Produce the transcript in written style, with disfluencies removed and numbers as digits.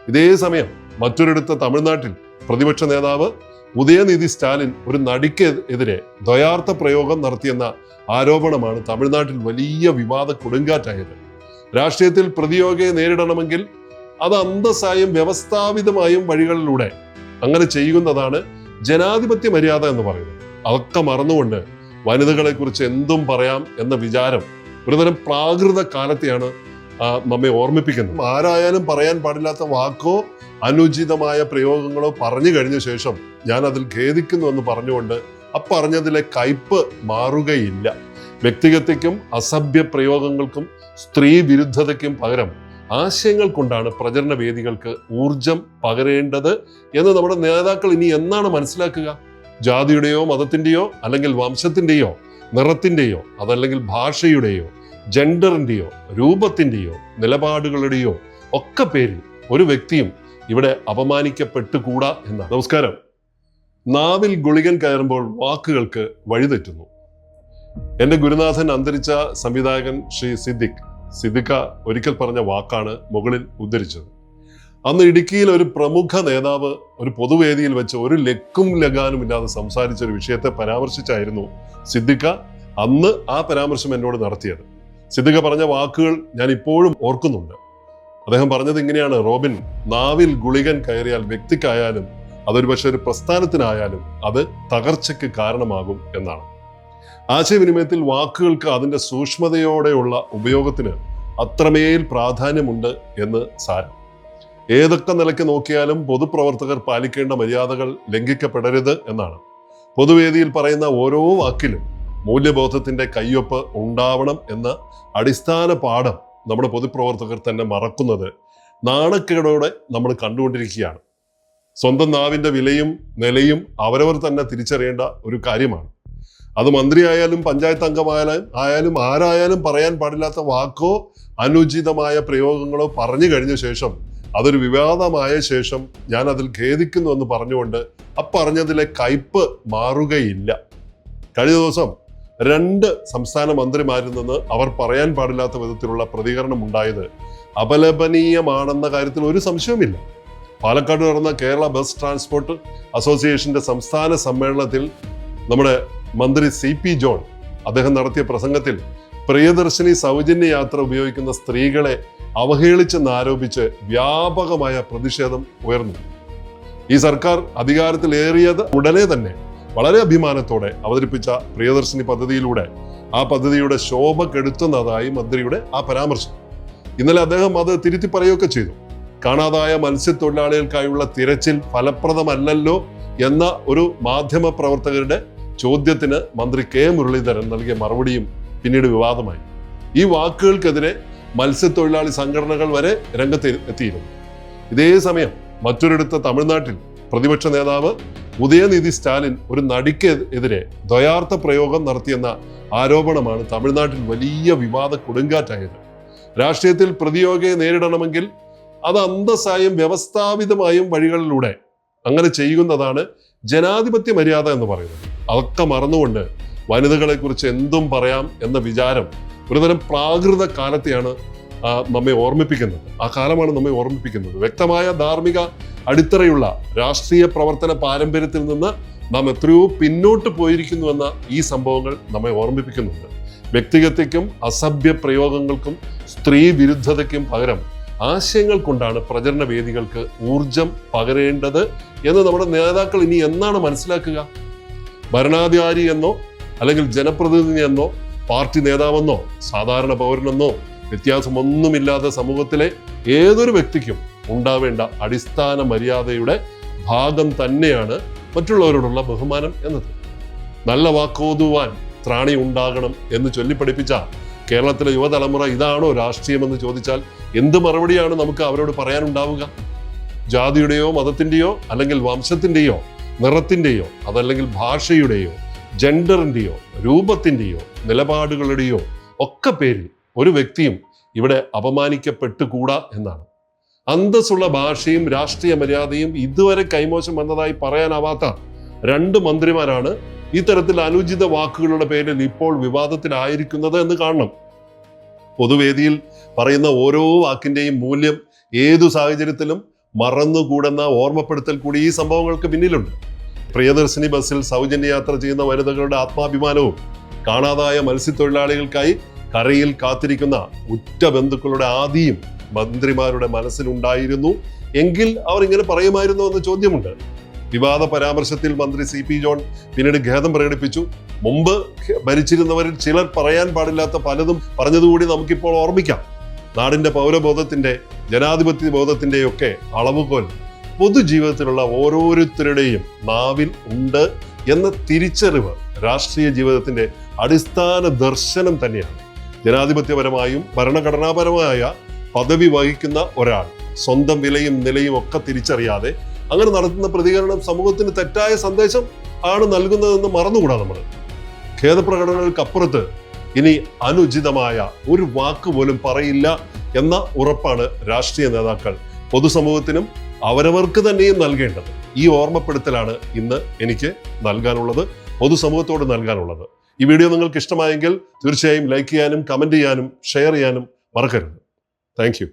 ഇതേ സമയം മറ്റൊരിടത്ത് തമിഴ്നാട്ടിൽ പ്രതിപക്ഷ നേതാവ് ഉദയനിധി സ്റ്റാലിൻ ഒരു നടിക്ക് എതിരെ ദ്വയാർത്ഥ പ്രയോഗം നടത്തിയെന്ന ആരോപണമാണ് തമിഴ്നാട്ടിൽ വലിയ വിവാദ കൊടുങ്കാറ്റായത്. രാഷ്ട്രീയത്തിൽ പ്രതിയോഗിയെ നേരിടണമെങ്കിൽ അത് അന്തസ്സായും വ്യവസ്ഥാപിതമായും വഴികളിലൂടെ അങ്ങനെ ചെയ്യുന്നതാണ് ജനാധിപത്യ മര്യാദ എന്ന് പറയുന്നത്. അതൊക്കെ മറന്നുകൊണ്ട് വനിതകളെ കുറിച്ച് എന്തും പറയാം എന്ന വിചാരം ഒരുതരം പ്രാകൃത കാലത്തെയാണ് നമ്മെ ഓർമ്മിപ്പിക്കുന്നത്. ആരായാലും പറയാൻ പാടില്ലാത്ത വാക്കോ അനുചിതമായ പ്രയോഗങ്ങളോ പറഞ്ഞു കഴിഞ്ഞ ശേഷം ഞാൻ അതിൽ ഖേദിക്കുന്നു എന്ന് പറഞ്ഞുകൊണ്ട് പറഞ്ഞതിലെ കയ്പ് മാറുകയില്ല. വ്യക്തിഗതയ്ക്കും അസഭ്യ പ്രയോഗങ്ങൾക്കും സ്ത്രീ വിരുദ്ധതയ്ക്കും പകരം ആശയങ്ങൾ കൊണ്ടാണ് പ്രചരണ വേദികൾക്ക് ഊർജം പകരേണ്ടത് എന്ന് നമ്മുടെ നേതാക്കൾ ഇനി എന്നാണ് മനസ്സിലാക്കുക? ജാതിയുടെയോ മതത്തിന്റെയോ അല്ലെങ്കിൽ വംശത്തിന്റെയോ നിറത്തിന്റെയോ അതല്ലെങ്കിൽ ഭാഷയുടെയോ ജെൻഡറിന്റെയോ രൂപത്തിന്റെയോ നിലപാടുകളുടെയോ ഒക്കെ പേരിൽ ഒരു വ്യക്തിയും ഇവിടെ അപമാനിക്കപ്പെട്ടുകൂടാ എന്നാണ്. നമസ്കാരം. നാവിൽ ഗുളികൻ കയറുമ്പോൾ വാക്കുകൾക്ക് വഴിതെറ്റുന്നു. എന്റെ ഗുരുനാഥൻ അന്തരിച്ച സംവിധായകൻ ശ്രീ സിദ്ദിഖ ഒരിക്കൽ പറഞ്ഞ വാക്കാണ് മുകളിൽ ഉദ്ധരിച്ചത്. അന്ന് ഇടുക്കിയിൽ ഒരു പ്രമുഖ നേതാവ് ഒരു പൊതുവേദിയിൽ വെച്ച് ഒരു ലക്കും ലഗാനും ഇല്ലാതെ സംസാരിച്ച ഒരു വിഷയത്തെ പരാമർശിച്ചായിരുന്നു സിദ്ദിഖ അന്ന് ആ പരാമർശം എന്നോട് നടത്തിയത്. സിദ്ദിഖ പറഞ്ഞ വാക്കുകൾ ഞാൻ ഇപ്പോഴും ഓർക്കുന്നുണ്ട്. അദ്ദേഹം പറഞ്ഞത് ഇങ്ങനെയാണ്: റോബിൻ, നാവിൽ ഗുളികൻ കയറിയാൽ വ്യക്തിക്കായാലും അതൊരു പക്ഷെ ഒരു പ്രസ്ഥാനത്തിനായാലും അത് തകർച്ചയ്ക്ക് കാരണമാകും എന്നാണ്. ആശയവിനിമയത്തിൽ വാക്കുകൾക്ക് അതിൻ്റെ സൂക്ഷ്മതയോടെയുള്ള ഉപയോഗത്തിന് അത്രമേൽ പ്രാധാന്യമുണ്ട് എന്ന് സാരം. ഏതൊക്കെ നിലയ്ക്ക് നോക്കിയാലും പൊതുപ്രവർത്തകർ പാലിക്കേണ്ട മര്യാദകൾ ലംഘിക്കപ്പെടരുത് എന്നാണ്. പൊതുവേദിയിൽ പറയുന്ന ഓരോ വാക്കിലും മൂല്യബോധത്തിന്റെ കയ്യൊപ്പ് ഉണ്ടാവണം എന്ന അടിസ്ഥാന പാഠം നമ്മുടെ പൊതുപ്രവർത്തകർ തന്നെ മറക്കുന്നത് നാണക്കേടോടെ നമ്മൾ കണ്ടുകൊണ്ടിരിക്കുകയാണ്. സ്വന്തം നാവിന്റെ വിലയും നിലയും അവരവർ തന്നെ തിരിച്ചറിയേണ്ട ഒരു കാര്യമാണ്. അത് മന്ത്രിയായാലും പഞ്ചായത്ത് അംഗമായാലും ആരായാലും പറയാൻ പാടില്ലാത്ത വാക്കോ അനുചിതമായ പ്രയോഗങ്ങളോ പറഞ്ഞു കഴിഞ്ഞ ശേഷം അതൊരു വിവാദമായ ശേഷം ഞാൻ അതിൽ ഖേദിക്കുന്നു എന്ന് പറഞ്ഞുകൊണ്ട് പറഞ്ഞതിലെ കയ്പ് മാറുകയില്ല. കഴിഞ്ഞ ദിവസം 2 സംസ്ഥാന മന്ത്രിമാരിൽ നിന്ന് അവർ പറയാൻ പാടില്ലാത്ത വിധത്തിലുള്ള പ്രതികരണം ഉണ്ടായത് അപലപനീയമാണെന്ന കാര്യത്തിൽ ഒരു സംശയവുമില്ല. പാലക്കാട് നടന്ന കേരള ബസ് ട്രാൻസ്പോർട്ട് അസോസിയേഷന്റെ സംസ്ഥാന സമ്മേളനത്തിൽ നമ്മുടെ മന്ത്രി CP ജോൺ അദ്ദേഹം നടത്തിയ പ്രസംഗത്തിൽ പ്രിയദർശിനി സൗജന്യ യാത്ര ഉപയോഗിക്കുന്ന സ്ത്രീകളെ അവഹേളിച്ചെന്നാരോപിച്ച് വ്യാപകമായ പ്രതിഷേധം ഉയർന്നു. ഈ സർക്കാർ അധികാരത്തിലേറിയത് ഉടനെ തന്നെ വളരെ അഭിമാനത്തോടെ അവതരിപ്പിച്ച പ്രിയദർശിനി പദ്ധതിയിലൂടെ ആ പദ്ധതിയുടെ ശോഭ കെടുത്തുന്നതായി മന്ത്രിയുടെ ആ പരാമർശം. ഇന്നലെ അദ്ദേഹം അത് തിരുത്തി പറയുകയൊക്കെ ചെയ്തു. കാണാതായ മത്സ്യത്തൊഴിലാളികൾക്കായുള്ള തിരച്ചിൽ ഫലപ്രദമല്ലല്ലോ എന്ന ഒരു മാധ്യമ പ്രവർത്തകരുടെ ചോദ്യത്തിന് മന്ത്രി K മുരളീധരൻ നൽകിയ മറുപടിയും പിന്നീട് വിവാദമായി. ഈ വാക്കുകൾക്കെതിരെ മത്സ്യത്തൊഴിലാളി സംഘടനകൾ വരെ രംഗത്ത് എത്തിയിരുന്നു. ഇതേ സമയം മറ്റൊരിടത്ത് തമിഴ്നാട്ടിൽ പ്രതിപക്ഷ നേതാവ് ഉദയനിധി സ്റ്റാലിൻ ഒരു നടിക്ക് എതിരെ ദ്വയാർത്ഥ പ്രയോഗം നടത്തിയെന്ന ആരോപണമാണ് തമിഴ്നാട്ടിൽ വലിയ വിവാദ കൊടുങ്കാറ്റായത്. രാഷ്ട്രീയത്തിൽ പ്രതിയോഗിയെ നേരിടണമെങ്കിൽ അത് അന്തസ്സായും വ്യവസ്ഥാപിതമായും വഴികളിലൂടെ അങ്ങനെ ചെയ്യുന്നതാണ് ജനാധിപത്യ മര്യാദ എന്ന് പറയുന്നത്. അതൊക്കെ മറന്നുകൊണ്ട് വനിതകളെ കുറിച്ച് എന്തും പറയാം എന്ന വിചാരം ഒരുതരം പ്രാകൃത കാലത്തെയാണ് നമ്മെ ഓർമ്മിപ്പിക്കുന്നത്. ആ കാലമാണ് നമ്മെ ഓർമ്മിപ്പിക്കുന്നത്. വ്യക്തമായ ധാർമ്മിക അടിത്തറയുള്ള രാഷ്ട്രീയ പ്രവർത്തന പാരമ്പര്യത്തിൽ നിന്ന് നാം എത്രയോ പിന്നോട്ട് പോയിരിക്കുന്നുവെന്ന ഈ സംഭവങ്ങൾ നമ്മെ ഓർമ്മിപ്പിക്കുന്നുണ്ട്. വ്യക്തിഗതയ്ക്കും അസഭ്യ പ്രയോഗങ്ങൾക്കും സ്ത്രീ വിരുദ്ധതയ്ക്കും പകരം ആശയങ്ങൾ കൊണ്ടാണ് പ്രചരണ വേദികൾക്ക് ഊർജം പകരേണ്ടത് എന്ന് നമ്മുടെ നേതാക്കൾ ഇനി എന്നാണ് മനസ്സിലാക്കുക? ഭരണാധികാരി എന്നോ അല്ലെങ്കിൽ ജനപ്രതിനിധി എന്നോ പാർട്ടി നേതാവെന്നോ സാധാരണ പൗരനെന്നോ വ്യത്യാസമൊന്നുമില്ലാതെ സമൂഹത്തിലെ ഏതൊരു വ്യക്തിക്കും ഉണ്ടാവേണ്ട അടിസ്ഥാന മര്യാദയുടെ ഭാഗം തന്നെയാണ് മറ്റുള്ളവരോടുള്ള ബഹുമാനം എന്നത്. നല്ല വാക്കോതുവാൻ ത്രാണി ഉണ്ടാകണം എന്ന് ചൊല്ലിപ്പഠിപ്പിച്ച കേരളത്തിലെ യുവതലമുറ ഇതാണോ രാഷ്ട്രീയമെന്ന് ചോദിച്ചാൽ എന്ത് മറുപടിയാണ് നമുക്ക് അവരോട് പറയാനുണ്ടാവുക? ജാതിയുടെയോ മതത്തിന്റെയോ അല്ലെങ്കിൽ വംശത്തിന്റെയോ നിറത്തിന്റെയോ അതല്ലെങ്കിൽ ഭാഷയുടെയോ ജെൻഡറിന്റെയോ രൂപത്തിന്റെയോ നിലപാടുകളുടെയോ ഒക്കെ പേരിൽ ഒരു വ്യക്തിയും ഇവിടെ അപമാനിക്കപ്പെട്ടുകൂടാ എന്നാണ്. അന്തസ്സുള്ള ഭാഷയും രാഷ്ട്രീയ മര്യാദയും ഇതുവരെ കൈമോശം വന്നതായി പറയാനാവാത്ത 2 മന്ത്രിമാരാണ് ഇത്തരത്തിൽ അനുചിത വാക്കുകളുടെ പേരിൽ ഇപ്പോൾ വിവാദത്തിലായിരിക്കുന്നത് എന്ന് കാണണം. പൊതുവേദിയിൽ പറയുന്ന ഓരോ വാക്കിന്റെയും മൂല്യം ഏതു സാഹചര്യത്തിലും മറന്നുകൂടുന്ന ഓർമ്മപ്പെടുത്തൽ കൂടി ഈ സംഭവങ്ങൾക്ക് പിന്നിലുണ്ട്. പ്രിയദർശിനി ബസ്സിൽ സൗജന്യ യാത്ര ചെയ്യുന്ന വനിതകളുടെ ആത്മാഭിമാനവും കാണാതായ മത്സ്യത്തൊഴിലാളികൾക്കായി കരയിൽ കാത്തിരിക്കുന്ന ഉറ്റ ബന്ധുക്കളുടെ ആദിയും മന്ത്രിമാരുടെ മനസ്സിലുണ്ടായിരുന്നു എങ്കിൽ അവർ ഇങ്ങനെ പറയുമായിരുന്നു എന്ന ചോദ്യമുണ്ട്. വിവാദ പരാമർശത്തിൽ മന്ത്രി CP ജോൺ പിന്നീട് ഖേദം പ്രകടിപ്പിച്ചു. മുമ്പ് ഭരിച്ചിരുന്നവരിൽ ചിലർ പറയാൻ പാടില്ലാത്ത പലതും പറഞ്ഞതുകൂടി നമുക്കിപ്പോൾ ഓർമ്മിക്കാം. നാടിന്റെ പൗരബോധത്തിന്റെ, ജനാധിപത്യ ബോധത്തിന്റെയൊക്കെ അളവുകോൽ പൊതുജീവിതത്തിലുള്ള ഓരോരുത്തരുടെയും നാവിൽ ഉണ്ട് എന്ന തിരിച്ചറിവ് രാഷ്ട്രീയ ജീവിതത്തിന്റെ അടിസ്ഥാന ദർശനം തന്നെയാണ്. ജനാധിപത്യപരമായും ഭരണഘടനാപരമായ പദവി വഹിക്കുന്ന ഒരാൾ സ്വന്തം വിലയും നിലയും ഒക്കെ തിരിച്ചറിയാതെ അങ്ങനെ നടത്തുന്ന പ്രതികരണം സമൂഹത്തിന് തെറ്റായ സന്ദേശം ആണ് നൽകുന്നതെന്ന് മറന്നുകൂടാ നമ്മൾ. ഖേദപ്രകടനങ്ങൾക്കപ്പുറത്ത് ഇനി അനുചിതമായ ഒരു വാക്ക് പോലും പറയില്ല എന്ന ഉറപ്പാണ് രാഷ്ട്രീയ നേതാക്കൾ പൊതുസമൂഹത്തിനും അവരവർക്ക് തന്നെയും നൽകേണ്ടത്. ഈ ഓർമ്മപ്പെടുത്തലാണ് ഇന്ന് എനിക്ക് നൽകാനുള്ളത്, പൊതുസമൂഹത്തോട് നൽകാനുള്ളത്. ഈ വീഡിയോ നിങ്ങൾക്ക് ഇഷ്ടമായെങ്കിൽ തീർച്ചയായും ലൈക്ക് ചെയ്യാനും കമന്റ് ചെയ്യാനും ഷെയർ ചെയ്യാനും മറക്കരുത്. Thank you.